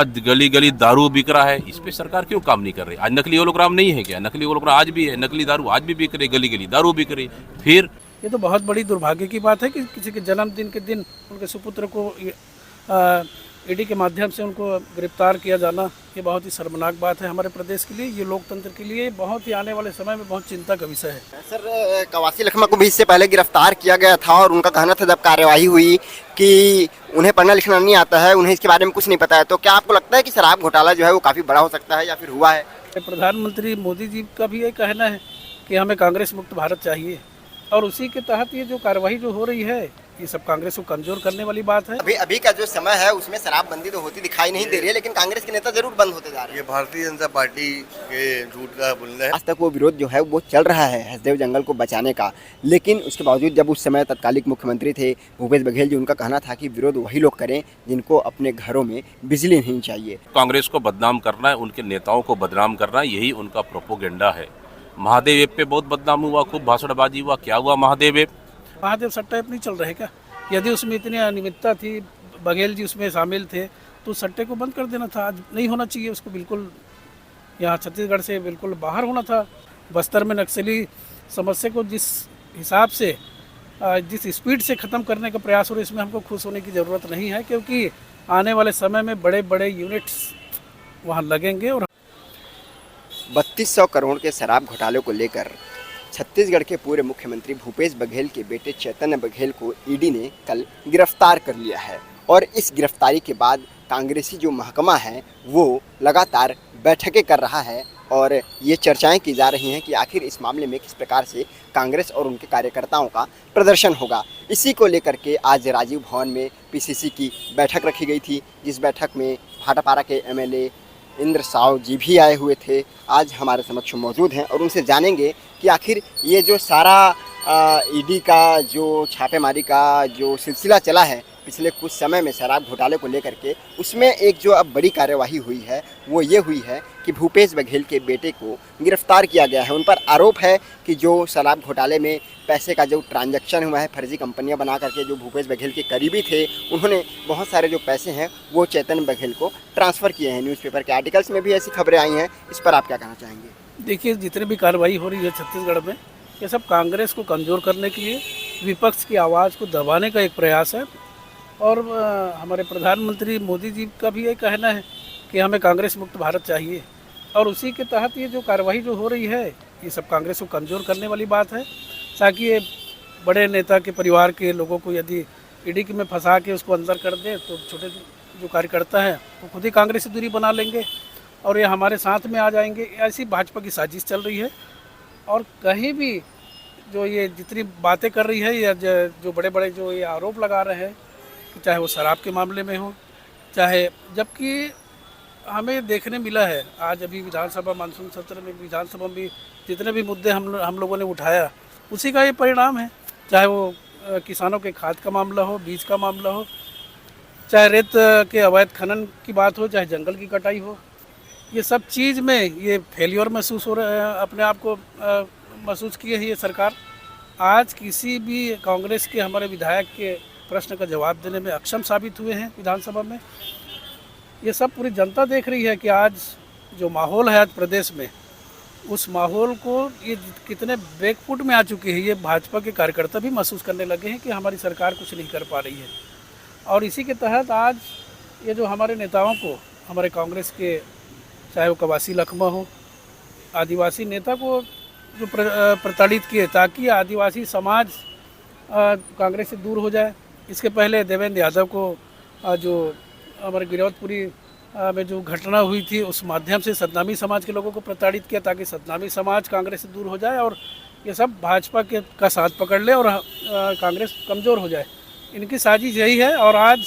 आज गली गली दारू बिक रहा है, इस पे सरकार क्यों काम नहीं कर रही? आज नकली होलोग्राम नहीं है क्या? नकली होलोग्राम आज भी है, नकली दारू आज भी बिक रही, गली गली दारू बिक रही। फिर ये तो बहुत बड़ी दुर्भाग्य की बात है कि किसी के जन्मदिन के दिन उनके सुपुत्र को ईडी के माध्यम से उनको गिरफ्तार किया जाना, ये बहुत ही शर्मनाक बात है हमारे प्रदेश के लिए, ये लोकतंत्र के लिए बहुत ही आने वाले समय में बहुत चिंता का विषय है। सर, कवासी लखमा को भी इससे पहले गिरफ्तार किया गया था और उनका कहना था जब कार्यवाही हुई कि उन्हें पढ़ना लिखना नहीं आता है, उन्हें इसके बारे में कुछ नहीं पता है। तो क्या आपको लगता है कि शराब घोटाला जो है वो काफ़ी बड़ा हो सकता है या फिर हुआ है? प्रधानमंत्री मोदी जी का भी ये कहना है कि हमें कांग्रेस मुक्त भारत चाहिए, और उसी के तहत ये जो कार्रवाई जो हो रही है, ये सब कांग्रेस को कमजोर करने वाली बात है। अभी का जो समय है उसमें शराबबंदी तो होती दिखाई नहीं दे रही है, लेकिन कांग्रेस के नेता जरूर बंद होते जा रहे हैं। ये भारतीय जनता पार्टी के झूठ का बोलना है। आज तक वो विरोध जो है वो चल रहा है हसदेव जंगल को बचाने का, लेकिन उसके बावजूद जब उस समय तत्कालिक मुख्यमंत्री थे भूपेश बघेल जी, उनका कहना था कि विरोध वही लोग करें जिनको अपने घरों में बिजली नहीं चाहिए। कांग्रेस को बदनाम करना है, उनके नेताओं को बदनाम करना है, यही उनका प्रोपोगेंडा है। महादेव ऐप पे बहुत बदनाम हुआ, खूब भाषणबाजी हुआ। क्या हुआ महादेव ऐप? महादेव सट्टा ऐप नहीं चल रहे क्या? यदि उसमें इतनी अनियमितता थी, बघेल जी उसमें शामिल थे, तो सट्टे को बंद कर देना था। आज नहीं होना चाहिए उसको, बिल्कुल यहाँ छत्तीसगढ़ से बिल्कुल बाहर होना था। बस्तर में नक्सली समस्या को जिस हिसाब से जिस स्पीड से ख़त्म करने का प्रयास हो रहा है, इसमें हमको खुश होने की ज़रूरत नहीं है, क्योंकि आने वाले समय में बड़े बड़े यूनिट्स वहाँ लगेंगे। और 3200 करोड़ के शराब घोटाले को लेकर छत्तीसगढ़ के पूर्व मुख्यमंत्री भूपेश बघेल के बेटे चैतन्य बघेल को ईडी ने कल गिरफ्तार कर लिया है, और इस गिरफ्तारी के बाद कांग्रेसी जो महकमा है वो लगातार बैठकें कर रहा है, और ये चर्चाएं की जा रही हैं कि आखिर इस मामले में किस प्रकार से कांग्रेस और उनके कार्यकर्ताओं का प्रदर्शन होगा। इसी को लेकर के आज राजीव भवन में पीसीसी की बैठक रखी गई थी, जिस बैठक में भाटापारा के एमएलए इंद्र साव जी भी आए हुए थे, आज हमारे समक्ष मौजूद हैं, और उनसे जानेंगे कि आखिर ये जो सारा ईडी का जो छापेमारी का जो सिलसिला चला है पिछले कुछ समय में शराब घोटाले को लेकर के, उसमें एक जो अब बड़ी कार्यवाही हुई है वो ये हुई है कि भूपेश बघेल के बेटे को गिरफ्तार किया गया है। उन पर आरोप है कि जो शराब घोटाले में पैसे का जो ट्रांजैक्शन हुआ है, फर्जी कंपनियां बना करके जो भूपेश बघेल के करीबी थे, उन्होंने बहुत सारे जो पैसे हैं वो चैतन्य बघेल को ट्रांसफ़र किए हैं। न्यूज़पेपर के आर्टिकल्स में भी ऐसी खबरें आई हैं, इस पर आप क्या कहना चाहेंगे? देखिए, जितनी भी कार्रवाई हो रही है छत्तीसगढ़ में, ये सब कांग्रेस को कमज़ोर करने के लिए, विपक्ष की आवाज़ को दबाने का एक प्रयास है। और हमारे प्रधानमंत्री मोदी जी का भी ये कहना है कि हमें कांग्रेस मुक्त भारत चाहिए, और उसी के तहत ये जो कार्रवाई जो हो रही है, ये सब कांग्रेस को कमज़ोर करने वाली बात है, ताकि ये बड़े नेता के परिवार के लोगों को यदि ईडी में फंसा के उसको अंदर कर दे, तो छोटे जो कार्यकर्ता हैं वो खुद ही कांग्रेस से दूरी बना लेंगे और ये हमारे साथ में आ जाएंगे। ऐसी भाजपा की साजिश चल रही है, और कहीं भी जो ये जितनी बातें कर रही है या जो बड़े बड़े जो ये आरोप लगा रहे हैं, चाहे वो शराब के मामले में हो, चाहे, जबकि हमें देखने मिला है आज अभी विधानसभा मानसून सत्र में विधानसभा में भी जितने भी मुद्दे हम लोगों ने उठाया, उसी का ये परिणाम है। चाहे वो किसानों के खाद का मामला हो, बीज का मामला हो, चाहे रेत के अवैध खनन की बात हो, चाहे जंगल की कटाई हो, ये सब चीज़ में ये फेलियर महसूस हो रहा है, अपने आप को महसूस किए है ये सरकार। आज किसी भी कांग्रेस के हमारे विधायक के प्रश्न का जवाब देने में अक्षम साबित हुए हैं विधानसभा में। ये सब पूरी जनता देख रही है कि आज जो माहौल है आज प्रदेश में, उस माहौल को ये कितने बैकफुट में आ चुके हैं, ये भाजपा के कार्यकर्ता भी महसूस करने लगे हैं कि हमारी सरकार कुछ नहीं कर पा रही है। और इसी के तहत आज ये जो हमारे नेताओं को, हमारे कांग्रेस के, चाहे वो कवासी लखमा हो, आदिवासी नेता को जो प्रताड़ित किए, ताकि आदिवासी समाज कांग्रेस से दूर हो जाए। इसके पहले देवेंद्र यादव को जो हमारे गिरौदपुरी में जो घटना हुई थी, उस माध्यम से सतनामी समाज के लोगों को प्रताड़ित किया, ताकि सतनामी समाज कांग्रेस से दूर हो जाए और ये सब भाजपा के का साथ पकड़ ले और कांग्रेस कमज़ोर हो जाए। इनकी साजिश यही है। और आज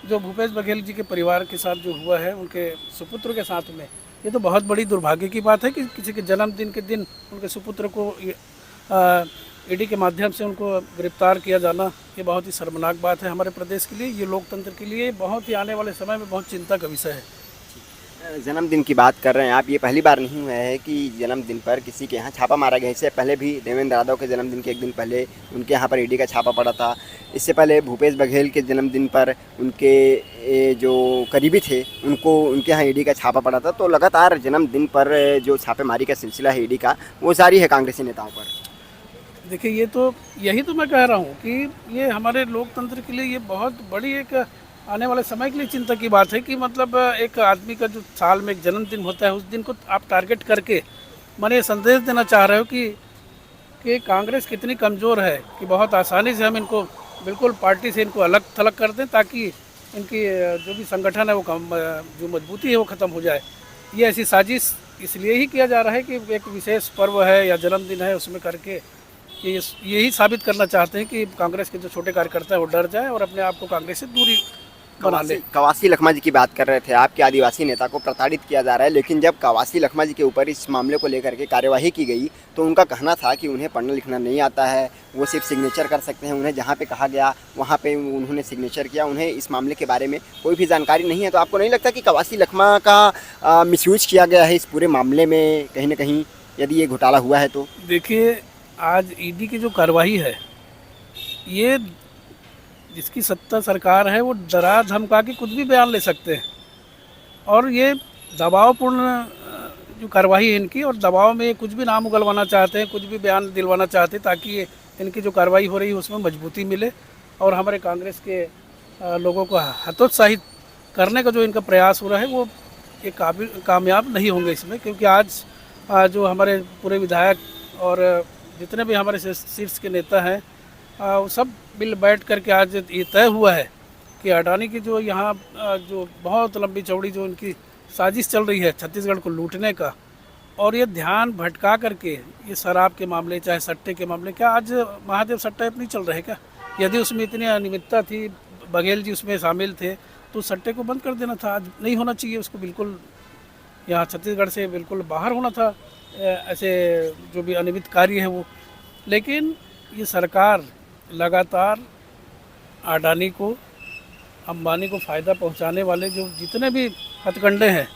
जो भूपेश बघेल जी के परिवार के साथ जो हुआ है, उनके सुपुत्र के साथ में, ये तो बहुत बड़ी दुर्भाग्य की बात है कि किसी के जन्मदिन के दिन उनके सुपुत्र को ईडी के माध्यम से उनको गिरफ्तार किया जाना, ये बहुत ही शर्मनाक बात है हमारे प्रदेश के लिए, ये लोकतंत्र के लिए बहुत ही आने वाले समय में बहुत चिंता का विषय है। जन्मदिन की बात कर रहे हैं आप, ये पहली बार नहीं हुआ है कि जन्मदिन पर किसी के यहाँ छापा मारा गया। इससे पहले भी देवेंद्र यादव के जन्मदिन के एक दिन पहले उनके यहाँ पर ईडी का छापा पड़ा था। इससे पहले भूपेश बघेल के जन्मदिन पर उनके जो करीबी थे उनके यहाँ ईडी का छापा पड़ा था। तो लगातार जन्मदिन पर जो छापेमारी का सिलसिला है ईडी का, वो जारी है कांग्रेसी नेताओं पर। देखिए, यही तो मैं कह रहा हूँ कि ये हमारे लोकतंत्र के लिए ये बहुत बड़ी एक आने वाले समय के लिए चिंता की बात है कि मतलब एक आदमी का जो साल में एक जन्मदिन होता है, उस दिन को आप टारगेट करके मैंने ये संदेश देना चाह रहे हो कि कांग्रेस कितनी कमज़ोर है कि बहुत आसानी से हम इनको बिल्कुल पार्टी से इनको अलग थलग कर दें, ताकि इनकी जो भी संगठन है वो जो मजबूती है वो ख़त्म हो जाए। ये ऐसी साजिश इसलिए ही किया जा रहा है कि एक विशेष पर्व है या जन्मदिन है, उसमें करके यही साबित करना चाहते हैं कि कांग्रेस के जो छोटे कार्यकर्ता है वो डर जाए और अपने आप को कांग्रेस से दूरी बना ले। कवासी लखमा जी की बात कर रहे थे, आपके आदिवासी नेता को प्रताड़ित किया जा रहा है, लेकिन जब कवासी लखमा जी के ऊपर इस मामले को लेकर के कार्यवाही की गई तो उनका कहना था कि उन्हें पढ़ना लिखना नहीं आता है, वो सिर्फ सिग्नेचर कर सकते हैं। उन्हें जहाँ पे कहा गया वहाँ पे उन्होंने सिग्नेचर किया, उन्हें इस मामले के बारे में कोई भी जानकारी नहीं है। तो आपको नहीं लगता कि कवासी लखमा का मिसयूज किया गया है इस पूरे मामले में कहीं ना कहीं, यदि ये घोटाला हुआ है तो? देखिए, आज ईडी की जो कार्रवाई है, ये जिसकी सत्ता सरकार है वो डरा धमका के कुछ भी बयान ले सकते हैं, और ये दबावपूर्ण जो कार्रवाई है इनकी, और दबाव में कुछ भी नाम उगलवाना चाहते हैं, कुछ भी बयान दिलवाना चाहते हैं, ताकि इनकी जो कार्रवाई हो रही है उसमें मजबूती मिले और हमारे कांग्रेस के लोगों को हतोत्साहित करने का जो इनका प्रयास हो रहा है वो ये कामयाब नहीं होंगे इसमें। क्योंकि आज जो हमारे पूरे विधायक और जितने भी हमारे शीर्ष के नेता हैं, वो सब मिल बैठ करके आज ये तय हुआ है कि अडानी की जो यहाँ जो बहुत लंबी चौड़ी जो इनकी साजिश चल रही है छत्तीसगढ़ को लूटने का, और ये ध्यान भटका करके ये शराब के मामले चाहे सट्टे के मामले, क्या आज महादेव सट्टा ऐप नहीं चल रहे क्या? यदि उसमें इतनी अनियमितता थी, बघेल जी उसमें शामिल थे, तो सट्टे को बंद कर देना था। आज नहीं होना चाहिए, उसको बिल्कुल यहाँ छत्तीसगढ़ से बिल्कुल बाहर होना था, ऐसे जो भी अनियमित कार्य है वो। लेकिन ये सरकार लगातार अडानी को, अंबानी को फ़ायदा पहुंचाने वाले जो जितने भी हथकंडे हैं,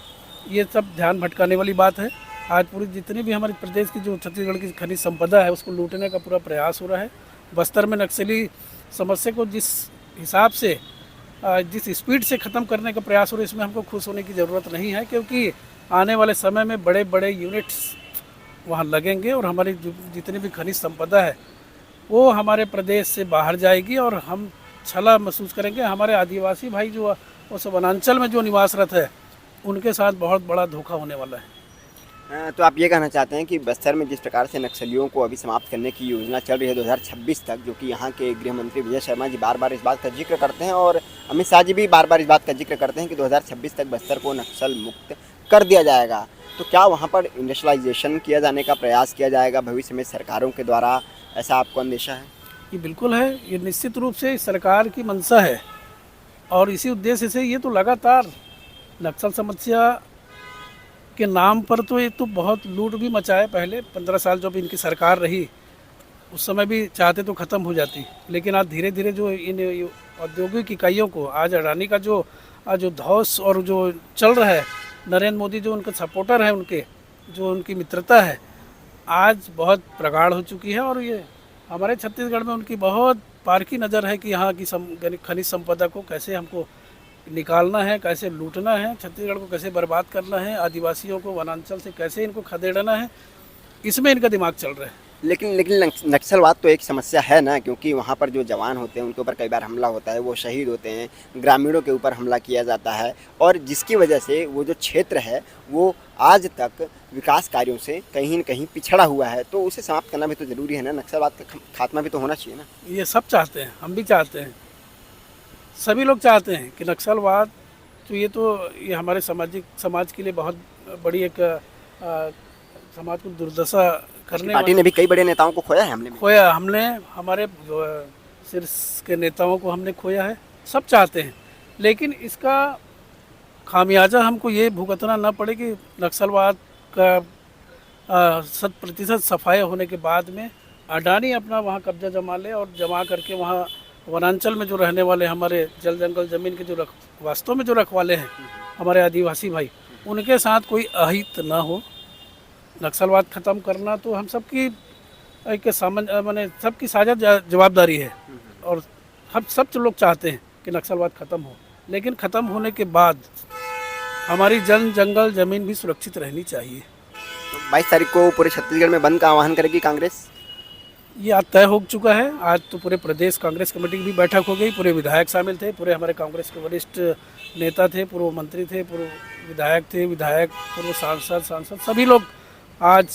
ये सब ध्यान भटकाने वाली बात है। आज पूरी जितनी भी हमारे प्रदेश की जो छत्तीसगढ़ की खनिज संपदा है उसको लूटने का पूरा प्रयास हो रहा है। बस्तर में नक्सली समस्या को जिस हिसाब से जिस स्पीड से ख़त्म करने का प्रयास हो रहा है, इसमें हमको खुश होने की ज़रूरत नहीं है, क्योंकि आने वाले समय में बड़े बड़े यूनिट्स वहाँ लगेंगे और हमारी जितनी भी खनिज संपदा है वो हमारे प्रदेश से बाहर जाएगी और हम छला महसूस करेंगे। हमारे आदिवासी भाई जो उस वनांचल में जो निवासरत है उनके साथ बहुत बड़ा धोखा होने वाला है। तो आप ये कहना चाहते हैं कि बस्तर में जिस प्रकार से नक्सलियों को अभी समाप्त करने की योजना चल रही है 2026 तक, जो कि यहाँ के गृह मंत्री विजय शर्मा जी बार बार इस बात का जिक्र करते हैं और अमित शाह जी भी बार बार इस बात का जिक्र करते हैं कि 2026 तक बस्तर को नक्सल मुक्त कर दिया जाएगा, तो क्या वहाँ पर इंडस्ट्रियलाइजेशन किया जाने का प्रयास किया जाएगा भविष्य में सरकारों के द्वारा, ऐसा आपको अंदेशा है? ये बिल्कुल है, ये निश्चित रूप से सरकार की मंशा है और इसी उद्देश्य से ये तो लगातार नक्सल समस्या के नाम पर तो ये तो बहुत लूट भी मचाए। पहले 15 साल जब इनकी सरकार रही उस समय भी चाहते तो ख़त्म हो जाती, लेकिन आज धीरे धीरे जो इन औद्योगिक इकाइयों को, आज अडानी का जो धौस और जो चल रहा है, नरेंद्र मोदी जो उनका सपोर्टर है, उनके जो उनकी मित्रता है आज बहुत प्रगाढ़ हो चुकी है और ये हमारे छत्तीसगढ़ में उनकी बहुत पारखी नज़र है कि यहाँ की खनिज संपदा को कैसे हमको निकालना है, कैसे लूटना है, छत्तीसगढ़ को कैसे बर्बाद करना है, आदिवासियों को वनांचल से कैसे इनको खदेड़ना है, इसमें इनका दिमाग चल रहा है। लेकिन नक्सलवाद तो एक समस्या है ना, क्योंकि वहाँ पर जो जवान होते हैं उनके ऊपर कई बार हमला होता है, वो शहीद होते हैं, ग्रामीणों के ऊपर हमला किया जाता है और जिसकी वजह से वो जो क्षेत्र है वो आज तक विकास कार्यों से कहीं न कहीं पिछड़ा हुआ है, तो उसे समाप्त करना भी तो ज़रूरी है ना, नक्सलवाद का खात्मा भी तो होना चाहिए ना। ये सब चाहते हैं, हम भी चाहते हैं, सभी लोग चाहते हैं कि नक्सलवाद तो ये हमारे समाज के लिए बहुत बड़ी एक समाज को दुर्दशा करने, पार्टी ने भी कई बड़े नेताओं को खोया है, हमने हमारे शीर्ष के नेताओं को हमने खोया है, सब चाहते हैं, लेकिन इसका खामियाजा हमको ये भुगतना ना पड़े कि नक्सलवाद का 100% सफाई होने के बाद में अडानी अपना वहाँ कब्जा जमा ले और जमा करके वहाँ वनांचल में जो रहने वाले हमारे जल जंगल ज़मीन के जो वास्तव में जो रखवाले हैं हमारे आदिवासी भाई, उनके साथ कोई अहित ना हो। नक्सलवाद ख़त्म करना तो हम सबकी एक माने सबकी साझा जवाबदारी है, और हम सब लोग चाहते हैं कि नक्सलवाद ख़त्म हो, लेकिन ख़त्म होने के बाद हमारी जंगल ज़मीन भी सुरक्षित रहनी चाहिए। 22 तारीख को पूरे छत्तीसगढ़ में बंद का आह्वान करेगी कांग्रेस। ये आज तय हो चुका है। आज तो पूरे प्रदेश कांग्रेस कमेटी की भी बैठक हो गई, पूरे विधायक शामिल थे, पूरे हमारे कांग्रेस के वरिष्ठ नेता थे, पूर्व मंत्री थे, पूर्व विधायक थे, पूर्व सांसद सभी लोग आज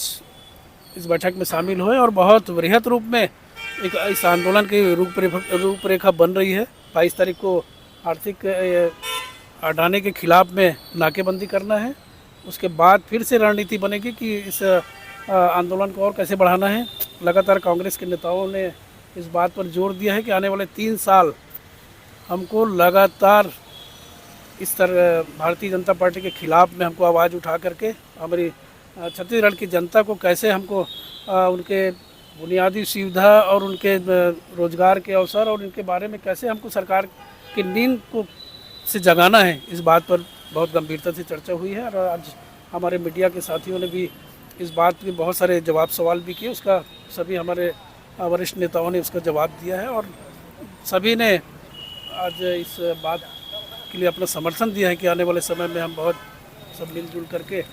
इस बैठक में शामिल हुए और बहुत वृहद रूप में एक इस आंदोलन की रूपरेखा बन रही है। 22 तारीख को आर्थिक अडानी के खिलाफ में नाकेबंदी करना है। उसके बाद फिर से रणनीति बनेगी कि इस आंदोलन को और कैसे बढ़ाना है। लगातार कांग्रेस के नेताओं ने इस बात पर जोर दिया है कि आने वाले 3 साल हमको लगातार इस तरह भारतीय जनता पार्टी के खिलाफ में हमको आवाज़ उठा करके हमारी छत्तीसगढ़ की जनता को कैसे हमको उनके बुनियादी सुविधा और उनके रोजगार के अवसर और इनके बारे में कैसे हमको सरकार की नींद को से जगाना है, इस बात पर बहुत गंभीरता से चर्चा हुई है। और आज हमारे मीडिया के साथियों ने भी इस बात के बहुत सारे जवाब सवाल भी किए, उसका सभी हमारे वरिष्ठ नेताओं ने उसका जवाब दिया है और सभी ने आज इस बात के लिए अपना समर्थन दिया है कि आने वाले समय में हम बहुत सब मिलजुल करके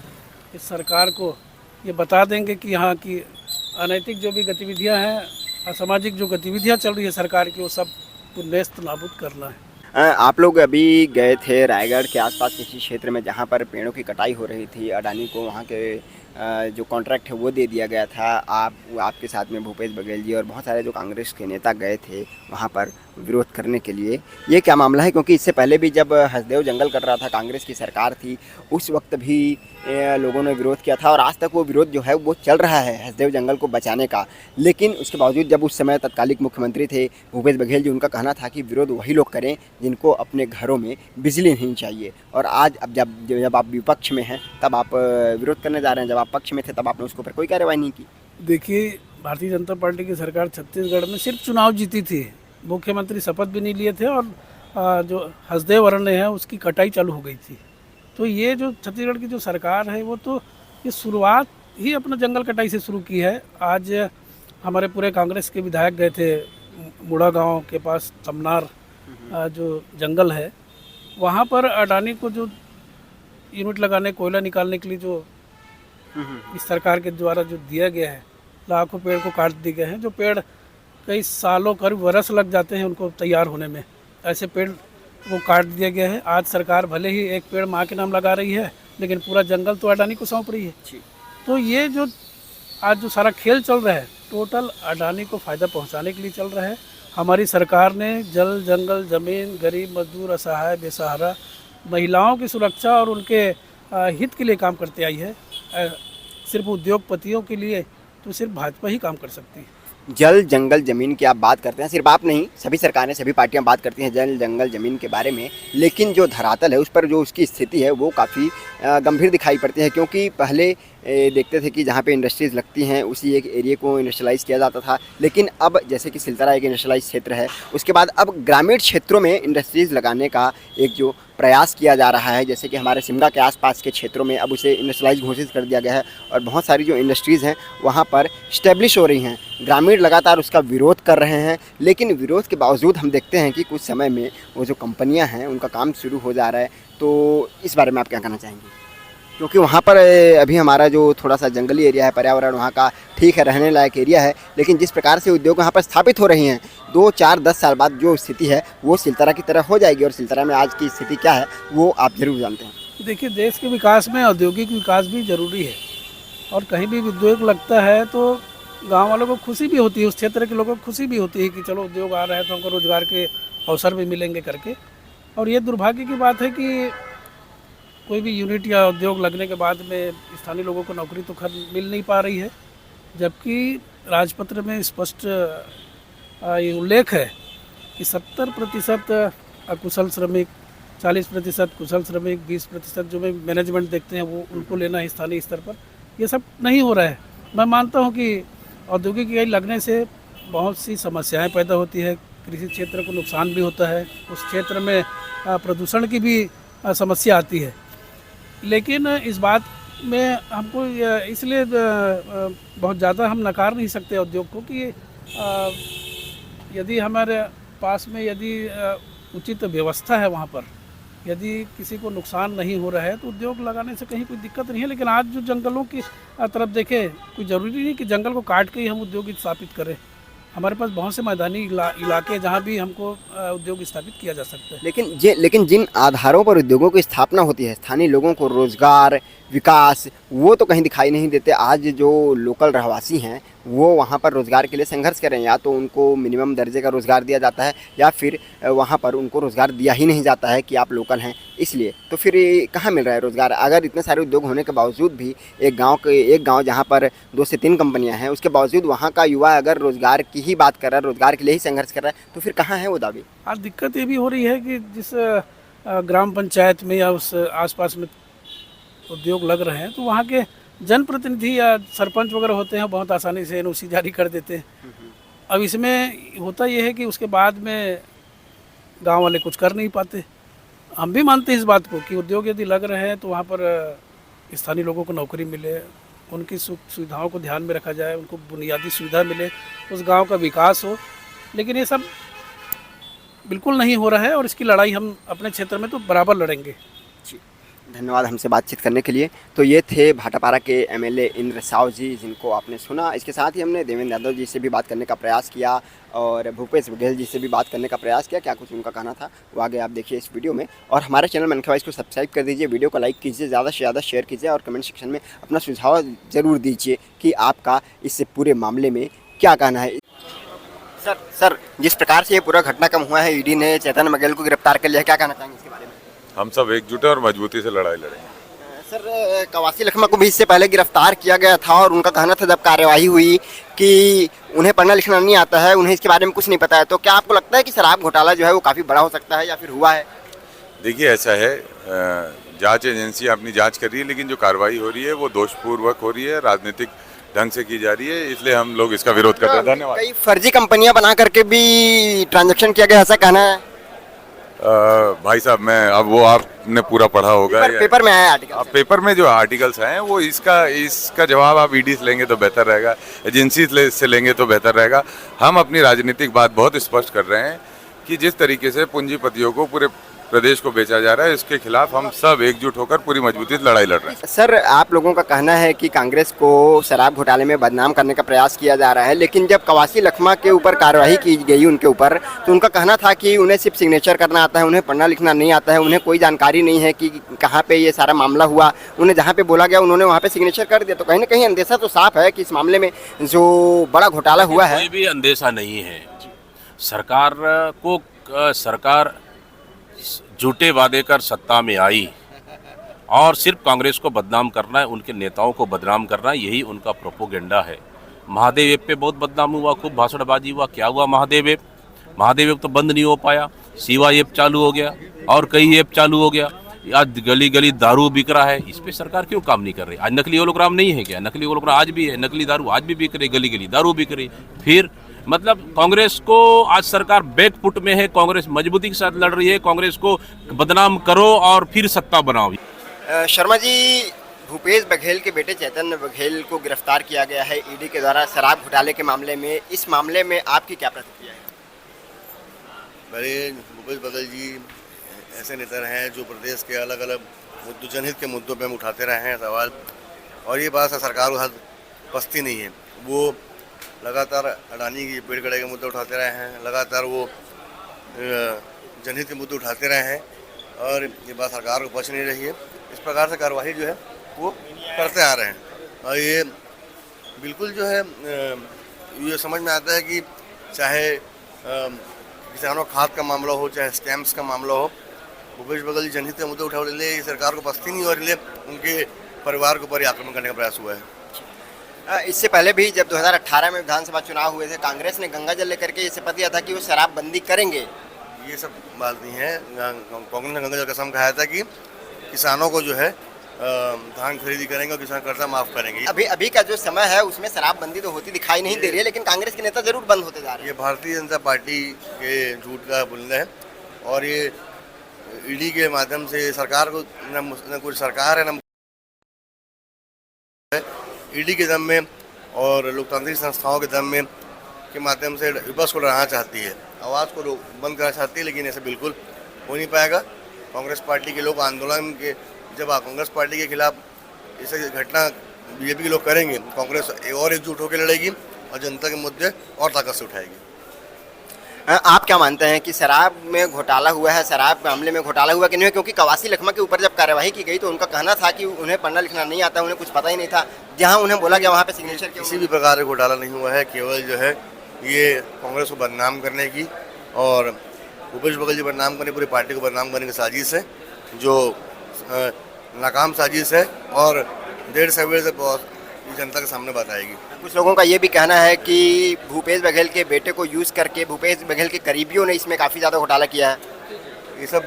इस सरकार को ये बता देंगे कि यहाँ की अनैतिक जो भी गतिविधियाँ हैं, असामाजिक जो गतिविधियाँ चल रही है सरकार की, वो सब को नेस्त नाबूद करना है। आप लोग अभी गए थे रायगढ़ के आसपास किसी क्षेत्र में जहाँ पर पेड़ों की कटाई हो रही थी, अडानी को वहाँ के जो कॉन्ट्रैक्ट है वो दे दिया गया था। आपके साथ में भूपेश बघेल जी और बहुत सारे जो कांग्रेस के नेता गए थे वहाँ पर विरोध करने के लिए। ये क्या मामला है? क्योंकि इससे पहले भी जब हसदेव जंगल कर रहा था, कांग्रेस की सरकार थी, उस वक्त भी लोगों ने विरोध किया था और आज तक वो विरोध जो है वो चल रहा है हसदेव जंगल को बचाने का। लेकिन उसके बावजूद जब उस समय तत्कालिक मुख्यमंत्री थे भूपेश बघेल जी, उनका कहना था कि विरोध वही लोग करें जिनको अपने घरों में बिजली नहीं चाहिए। और आज अब जब आप विपक्ष में हैं तब आप विरोध करने जा रहे हैं, जब आप पक्ष में थे तब आपने उसके ऊपर कोई कार्रवाई नहीं की। देखिए, भारतीय जनता पार्टी की सरकार छत्तीसगढ़ में सिर्फ चुनाव जीती थी, मुख्यमंत्री शपथ भी नहीं लिए थे और जो हसदेव अरण्य है उसकी कटाई चालू हो गई थी। तो ये जो छत्तीसगढ़ की जो सरकार है वो तो ये शुरुआत ही अपना जंगल कटाई से शुरू की है। आज हमारे पूरे कांग्रेस के विधायक गए थे मुड़ा गांव के पास तमनार जो जंगल है, वहाँ पर अडानी को जो यूनिट लगाने, कोयला निकालने के लिए जो इस सरकार के द्वारा जो दिया गया है, लाखों पेड़ को काट दिए गए हैं। जो पेड़ कई सालों करीब वर्ष लग जाते हैं उनको तैयार होने में, ऐसे पेड़ को काट दिया गया है। आज सरकार भले ही एक पेड़ माँ के नाम लगा रही है, लेकिन पूरा जंगल तो अडानी को सौंप रही है। तो ये जो आज जो सारा खेल चल रहा है, टोटल अडानी को फ़ायदा पहुँचाने के लिए चल रहा है। हमारी सरकार ने जल, जंगल, ज़मीन, गरीब, मजदूर, असहाय, बेसहारा, महिलाओं की सुरक्षा और उनके हित के लिए काम करते आई है। सिर्फ उद्योगपतियों के लिए तो सिर्फ भाजपा ही काम कर सकती है। जल, जंगल, ज़मीन की आप बात करते हैं, सिर्फ आप नहीं, सभी सरकारें, सभी पार्टियां बात करती हैं जल, जंगल, ज़मीन के बारे में, लेकिन जो धरातल है उस पर जो उसकी स्थिति है वो काफ़ी गंभीर दिखाई पड़ती है। क्योंकि पहले देखते थे कि जहाँ पे इंडस्ट्रीज़ लगती हैं उसी एक एरिया को इंडस्ट्रियलाइज़ किया जाता था, लेकिन अब जैसे कि सिलतरा एक इंडस्ट्रियलाइज क्षेत्र है, उसके बाद अब ग्रामीण क्षेत्रों में इंडस्ट्रीज़ लगाने का एक जो प्रयास किया जा रहा है, जैसे कि हमारे शिमला के आसपास के क्षेत्रों में अब उसे इंडस्ट्रियलाइज घोषित कर दिया गया है और बहुत सारी जो इंडस्ट्रीज़ हैं वहाँ पर इस्टेब्लिश हो रही हैं। ग्रामीण लगातार उसका विरोध कर रहे हैं, लेकिन विरोध के बावजूद हम देखते हैं कि कुछ समय में वो जो कंपनियाँ हैं उनका काम शुरू हो जा रहा है। तो इस बारे में आप क्या कहना चाहेंगे? क्योंकि वहाँ पर अभी हमारा जो थोड़ा सा जंगली एरिया है, पर्यावरण वहाँ का ठीक है, रहने लायक एरिया है, लेकिन जिस प्रकार से उद्योग वहाँ पर स्थापित हो रही हैं, 2, 4, 10 साल बाद जो स्थिति है वो सिलतरा की तरह हो जाएगी। और सिलतरा में आज की स्थिति क्या है वो आप जरूर जानते हैं। देखिए, देश के विकास में औद्योगिक विकास भी ज़रूरी है, और कहीं भी उद्योग लगता है तो गाँव वालों को खुशी भी होती है, उस क्षेत्र के लोगों को खुशी भी होती है कि चलो उद्योग आ रहा है तो हमको रोज़गार के अवसर भी मिलेंगे करके। और ये दुर्भाग्य की बात है कि कोई भी यूनिट या उद्योग लगने के बाद में स्थानीय लोगों को नौकरी तो मिल नहीं पा रही है, जबकि राजपत्र में स्पष्ट ये उल्लेख है कि 70% अकुशल श्रमिक, 40% कुशल श्रमिक, 20% जो मैनेजमेंट देखते हैं वो उनको लेना है स्थानीय स्तर पर। ये सब नहीं हो रहा है। मैं मानता हूँ कि औद्योगिक इकाई लगने से बहुत सी समस्याएं पैदा होती है, कृषि क्षेत्र को नुकसान भी होता है, उस क्षेत्र में प्रदूषण की भी समस्या आती है। लेकिन इस बात में हमको इसलिए बहुत ज़्यादा हम नकार नहीं सकते उद्योग को कि यदि हमारे पास में यदि उचित व्यवस्था है वहाँ पर, यदि किसी को नुकसान नहीं हो रहा है तो उद्योग लगाने से कहीं कोई दिक्कत नहीं है। लेकिन आज जो जंगलों की तरफ देखें, कोई ज़रूरी नहीं कि जंगल को काट के ही हम उद्योग स्थापित करें। हमारे पास बहुत से मैदानी इलाके जहाँ भी हमको उद्योग स्थापित किया जा सकता है। लेकिन जिन आधारों पर उद्योगों की स्थापना होती है, स्थानीय लोगों को रोजगार, विकास, वो तो कहीं दिखाई नहीं देते। आज जो लोकल रहवासी हैं वो वहाँ पर रोजगार के लिए संघर्ष कर रहे हैं। या तो उनको मिनिमम दर्जे का रोजगार दिया जाता है या फिर वहाँ पर उनको रोजगार दिया ही नहीं जाता है कि आप लोकल हैं इसलिए। तो फिर कहाँ मिल रहा है रोजगार? अगर इतने सारे उद्योग होने के बावजूद भी एक गाँव जहाँ पर 2 से 3 कंपनियाँ हैं, उसके बावजूद वहाँ का युवा अगर रोजगार की ही बात कर रहा है, रोजगार के लिए ही संघर्ष कर रहा है, तो फिर कहाँ है वो दावे? आज दिक्कत ये भी हो रही है कि जिस ग्राम पंचायत में या उस आसपास में उद्योग लग रहे हैं तो वहाँ के जनप्रतिनिधि या सरपंच वगैरह होते हैं, बहुत आसानी से एनओसी जारी कर देते हैं। अब इसमें होता यह है कि उसके बाद में गांव वाले कुछ कर नहीं पाते। हम भी मानते हैं इस बात को कि उद्योग यदि लग रहे हैं तो वहाँ पर स्थानीय लोगों को नौकरी मिले, उनकी सुविधाओं को ध्यान में रखा जाए, उनको बुनियादी सुविधा मिले, उस गाँव का विकास हो। लेकिन ये सब बिल्कुल नहीं हो रहा है और इसकी लड़ाई हम अपने क्षेत्र में तो बराबर लड़ेंगे। धन्यवाद हमसे बातचीत करने के लिए। तो ये थे भाटापारा के एमएलए इंद्र साव जी, जिनको आपने सुना। इसके साथ ही हमने देवेंद्र यादव जी से भी बात करने का प्रयास किया और भूपेश बघेल जी से भी बात करने का प्रयास किया। क्या कुछ उनका कहना था वो आगे आप देखिए इस वीडियो में। और हमारे चैनल मनखा वॉइस को सब्सक्राइब कर दीजिए, वीडियो को लाइक कीजिए, ज़्यादा से ज़्यादा शेयर कीजिए और कमेंट सेक्शन में अपना सुझाव ज़रूर दीजिए कि आपका इस पूरे मामले में क्या कहना है। सर जिस प्रकार से ये पूरा घटनाक्रम हुआ है, ईडी ने चेतन बघेल को गिरफ्तार कर लिया है, क्या कहना चाहेंगे इसके बारे में? हम सब एकजुट हैं और मजबूती से लड़ाई लड़ेंगे। सर कवासी लखमा को भी इससे पहले गिरफ्तार किया गया था और उनका कहना था जब कार्यवाही हुई कि उन्हें पढ़ना लिखना नहीं आता है, उन्हें इसके बारे में कुछ नहीं पता है। तो क्या आपको लगता है कि शराब घोटाला जो है वो काफ़ी बड़ा हो सकता है या फिर हुआ है? देखिए ऐसा है, जांच एजेंसी अपनी जांच कर रही है, लेकिन जो कार्रवाई हो रही है वो दोषपूर्वक हो रही है, राजनीतिक ढंग से की जा रही है, इसलिए हम लोग इसका विरोध कर रहे हैं। धन्यवाद। कई फर्जी कंपनियां बना करके भी ट्रांजैक्शन किया गया, ऐसा कहना है। भाई साहब मैं अब वो आपने पूरा पढ़ा होगा, पेपर में आया आर्टिकल। अब पेपर में जो आर्टिकल्स हैं वो इसका जवाब आप ईडी से लेंगे तो बेहतर रहेगा, एजेंसी से लेंगे तो बेहतर रहेगा। हम अपनी राजनीतिक बात बहुत स्पष्ट कर रहे हैं कि जिस तरीके से पूंजीपतियों को पूरे प्रदेश को बेचा जा रहा है, इसके खिलाफ हम सब एकजुट होकर पूरी मजबूती से लड़ाई लड़ रहे हैं। सर आप लोगों का कहना है कि कांग्रेस को शराब घोटाले में बदनाम करने का प्रयास किया जा रहा है, लेकिन जब कवासी लखमा के ऊपर कार्रवाई की गई उनके ऊपर, तो उनका कहना था कि उन्हें सिर्फ सिग्नेचर करना आता है, उन्हें पढ़ना लिखना नहीं आता है, उन्हें कोई जानकारी नहीं है कि कहाँ पे ये सारा मामला हुआ। उन्हें जहाँ पे बोला गया उन्होंने वहाँ पे सिग्नेचर कर दिया। तो कहीं ना कहीं अंदेशा तो साफ है कि इस मामले में जो बड़ा घोटाला हुआ है। कोई भी अंदेशा नहीं है। सरकार झूठे वादे कर सत्ता में आई और सिर्फ कांग्रेस को बदनाम करना है, उनके नेताओं को बदनाम करना है, यही उनका प्रोपोगेंडा है। महादेव ऐप पे बहुत बदनाम हुआ, खूब भाषणबाजी हुआ। क्या हुआ महादेव ऐप तो बंद नहीं हो पाया, शिवा ऐप चालू हो गया और कई ऐप चालू हो गया। आज गली गली दारू बिक रहा है, इस पे सरकार क्यों काम नहीं कर रही? आज नकली होलोग्राम नहीं है क्या? नकली होलोग्राम आज भी है, नकली दारू आज भी बिक रही, गली गली दारू बिक रही। फिर मतलब कांग्रेस को आज सरकार बैकफुट में है, कांग्रेस मजबूती के साथ लड़ रही है। कांग्रेस को बदनाम करो और फिर सत्ता बनाओ। शर्मा जी, भूपेश बघेल के बेटे चेतन बघेल को गिरफ्तार किया गया है ईडी के द्वारा शराब घोटाले के मामले में। इस मामले में आपकी क्या प्रतिक्रिया है? मेरे भूपेश बघेल जी ऐसे नेता हैं जो प्रदेश के अलग अलग जनहित के मुद्दों पर उठाते रहे हैं सवाल, और ये बात सरकार को पस्ती नहीं है। वो लगातार अडानी की पेड़ कड़े के मुद्दे उठाते रहे हैं, लगातार वो जनहित के मुद्दे उठाते रहे हैं और ये बात सरकार को पच नहीं रही है। इस प्रकार से कार्यवाही जो है वो करते आ रहे हैं और ये बिल्कुल जो है ये समझ में आता है कि चाहे किसानों खाद का मामला हो, चाहे स्कैम्स का मामला हो, भूपेश बघेल जी जनहित के मुद्दे उठाने के लिए सरकार को पस्ती नहीं और इसलिए उनके परिवार के ऊपर आक्रमण करने का प्रयास हुआ है। इससे पहले भी जब 2018 में विधानसभा चुनाव हुए थे, कांग्रेस ने गंगा जल लेकर के ये शपथ दिया था कि वो शराबबंदी करेंगे। ये सब बात नहीं है। कांग्रेस ने गंगा जल कसम खाया था कि किसानों को जो है धान खरीदी करेंगे और किसान कर्जा माफ करेंगे। अभी का जो समय है उसमें शराबबंदी तो होती दिखाई नहीं दे रही है, लेकिन कांग्रेस के नेता जरूर बंद होते जा रहे हैं। ये भारतीय जनता पार्टी के झूठ का बुलंद है और ये ईडी के माध्यम से सरकार को न कोई सरकार है न ईडी के दम में और लोकतांत्रिक संस्थाओं के दम में के माध्यम से विपक्ष को डराना चाहती है, आवाज़ को बंद करना चाहती है, लेकिन ऐसे बिल्कुल हो नहीं पाएगा। कांग्रेस पार्टी के लोग आंदोलन के जब कांग्रेस पार्टी के खिलाफ ऐसे घटना बीजेपी के लोग करेंगे, कांग्रेस और एकजुट होकर लड़ेगी और जनता के मुद्दे और ताकत से उठाएगी। आप क्या मानते हैं कि शराब में घोटाला हुआ है, शराब मामले में घोटाला हुआ कि नहीं? क्योंकि कवासी लखमा के ऊपर जब कार्रवाई की गई तो उनका कहना था कि उन्हें पढ़ना लिखना नहीं आता, उन्हें कुछ पता ही नहीं था, जहां उन्हें बोला गया वहां पे सिग्नेचर किसी भी प्रकार का घोटाला नहीं हुआ है, केवल जो है ये कांग्रेस को बदनाम करने की और भूपेश बघेल जी बदनाम करने, पूरी पार्टी को बदनाम करने की साजिश है, जो नाकाम साजिश है और देर सवेर से बहुत जनता के सामने बात आएगी। कुछ लोगों का ये भी कहना है कि भूपेश बघेल के बेटे को यूज करके भूपेश बघेल के करीबियों ने इसमें काफ़ी ज़्यादा घोटाला किया है। ये सब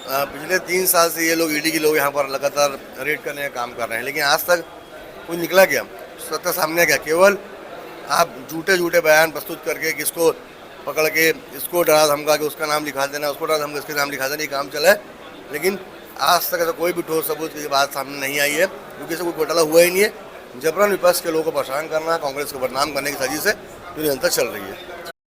पिछले 3 साल से ये लोग ईडी के लोग यहाँ पर लगातार रेड करने का काम कर रहे हैं, लेकिन आज तक कुछ निकला क्या, सत्य सामने क्या? केवल आप झूठे झूठे बयान प्रस्तुत करके किसको पकड़ के इसको डरा धमका के उसका नाम लिखा देना, उसको डरा धमका इसके नाम लिखा देना, ये काम चला है। लेकिन आज तक ऐसा कोई भी ठोस सबूत की बात सामने नहीं आई है, क्योंकि ऐसा कोई घोटाला हुआ ही नहीं है। जबरन विपक्ष के लोगों को परेशान करना, कांग्रेस को बदनाम करने की साजिश है जो निरंतर चल रही है।